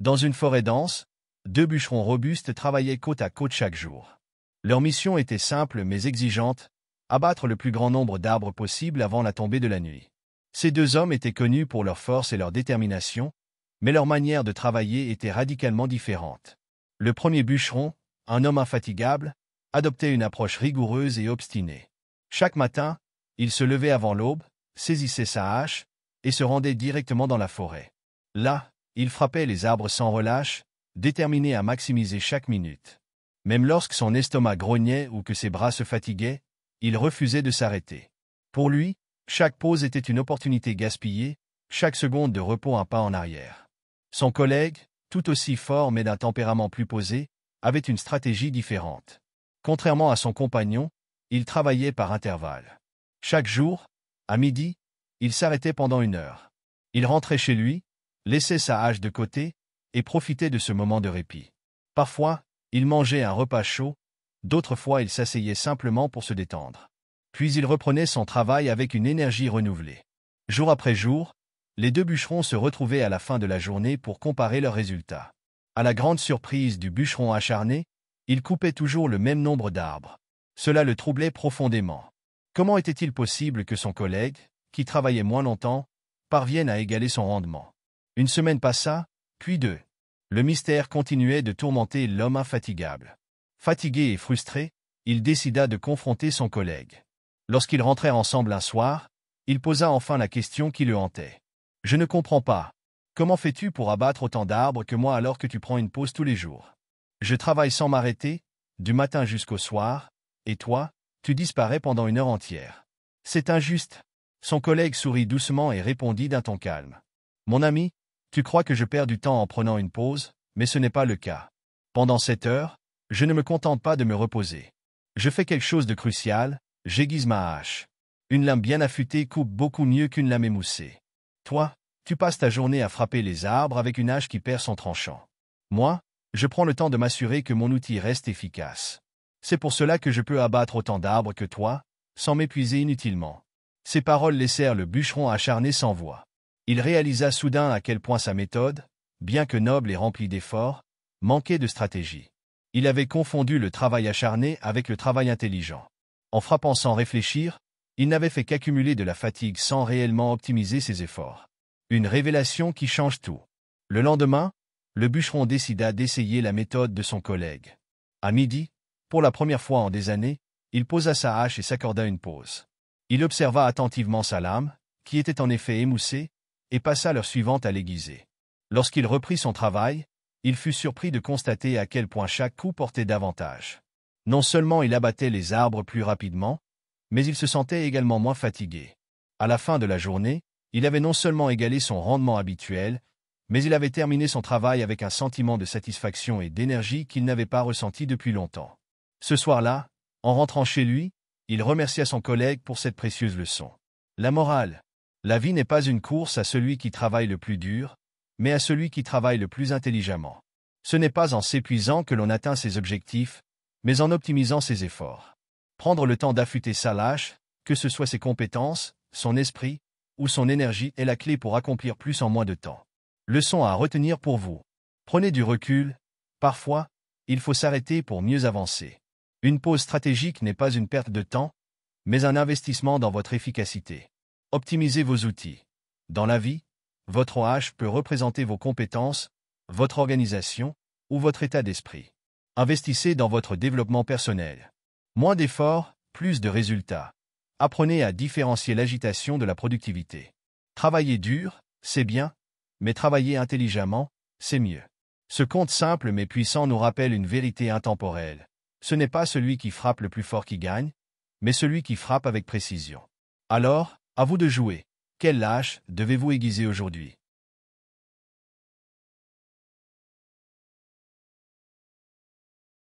Dans une forêt dense, deux bûcherons robustes travaillaient côte à côte chaque jour. Leur mission était simple mais exigeante, abattre le plus grand nombre d'arbres possible avant la tombée de la nuit. Ces deux hommes étaient connus pour leur force et leur détermination, mais leur manière de travailler était radicalement différente. Le premier bûcheron, un homme infatigable, adoptait une approche rigoureuse et obstinée. Chaque matin, il se levait avant l'aube, saisissait sa hache et se rendait directement dans la forêt. Là, il frappait les arbres sans relâche, déterminé à maximiser chaque minute. Même lorsque son estomac grognait ou que ses bras se fatiguaient, il refusait de s'arrêter. Pour lui, chaque pause était une opportunité gaspillée, chaque seconde de repos un pas en arrière. Son collègue, tout aussi fort mais d'un tempérament plus posé, avait une stratégie différente. Contrairement à son compagnon, il travaillait par intervalles. Chaque jour, à midi, il s'arrêtait pendant 1 heure. Il rentrait chez lui, laissait sa hache de côté et profitait de ce moment de répit. Parfois, il mangeait un repas chaud, d'autres fois il s'asseyait simplement pour se détendre. Puis il reprenait son travail avec une énergie renouvelée. Jour après jour, les deux bûcherons se retrouvaient à la fin de la journée pour comparer leurs résultats. À la grande surprise du bûcheron acharné, il coupait toujours le même nombre d'arbres. Cela le troublait profondément. Comment était-il possible que son collègue, qui travaillait moins longtemps, parvienne à égaler son rendement? Une semaine passa, puis 2. Le mystère continuait de tourmenter l'homme infatigable. Fatigué et frustré, il décida de confronter son collègue. Lorsqu'ils rentrèrent ensemble un soir, il posa enfin la question qui le hantait. « Je ne comprends pas. Comment fais-tu pour abattre autant d'arbres que moi alors que tu prends une pause tous les jours? Je travaille sans m'arrêter, du matin jusqu'au soir, et toi, tu disparais pendant 1 heure entière. C'est injuste. » Son collègue sourit doucement et répondit d'un ton calme. « Mon ami, tu crois que je perds du temps en prenant une pause, mais ce n'est pas le cas. Pendant 7 heures, je ne me contente pas de me reposer. Je fais quelque chose de crucial, j'aiguise ma hache. Une lame bien affûtée coupe beaucoup mieux qu'une lame émoussée. Toi, tu passes ta journée à frapper les arbres avec une hache qui perd son tranchant. Moi, je prends le temps de m'assurer que mon outil reste efficace. C'est pour cela que je peux abattre autant d'arbres que toi, sans m'épuiser inutilement. » Ces paroles laissèrent le bûcheron acharné sans voix. Il réalisa soudain à quel point sa méthode, bien que noble et remplie d'efforts, manquait de stratégie. Il avait confondu le travail acharné avec le travail intelligent. En frappant sans réfléchir, il n'avait fait qu'accumuler de la fatigue sans réellement optimiser ses efforts. Une révélation qui change tout. Le lendemain, le bûcheron décida d'essayer la méthode de son collègue. À midi, pour la première fois en des années, il posa sa hache et s'accorda une pause. Il observa attentivement sa lame, qui était en effet émoussée, et passa l'heure suivante à l'aiguiser. Lorsqu'il reprit son travail, il fut surpris de constater à quel point chaque coup portait davantage. Non seulement il abattait les arbres plus rapidement, mais il se sentait également moins fatigué. À la fin de la journée, il avait non seulement égalé son rendement habituel, mais il avait terminé son travail avec un sentiment de satisfaction et d'énergie qu'il n'avait pas ressenti depuis longtemps. Ce soir-là, en rentrant chez lui, il remercia son collègue pour cette précieuse leçon. La morale. La vie n'est pas une course à celui qui travaille le plus dur, mais à celui qui travaille le plus intelligemment. Ce n'est pas en s'épuisant que l'on atteint ses objectifs, mais en optimisant ses efforts. Prendre le temps d'affûter sa hache, que ce soit ses compétences, son esprit ou son énergie, est la clé pour accomplir plus en moins de temps. Leçon à retenir pour vous. Prenez du recul. Parfois, il faut s'arrêter pour mieux avancer. Une pause stratégique n'est pas une perte de temps, mais un investissement dans votre efficacité. Optimisez vos outils. Dans la vie, votre hache peut représenter vos compétences, votre organisation ou votre état d'esprit. Investissez dans votre développement personnel. Moins d'efforts, plus de résultats. Apprenez à différencier l'agitation de la productivité. Travailler dur, c'est bien, mais travailler intelligemment, c'est mieux. Ce conte simple mais puissant nous rappelle une vérité intemporelle. Ce n'est pas celui qui frappe le plus fort qui gagne, mais celui qui frappe avec précision. Alors, à vous de jouer. Quelle hache devez-vous aiguiser aujourd'hui?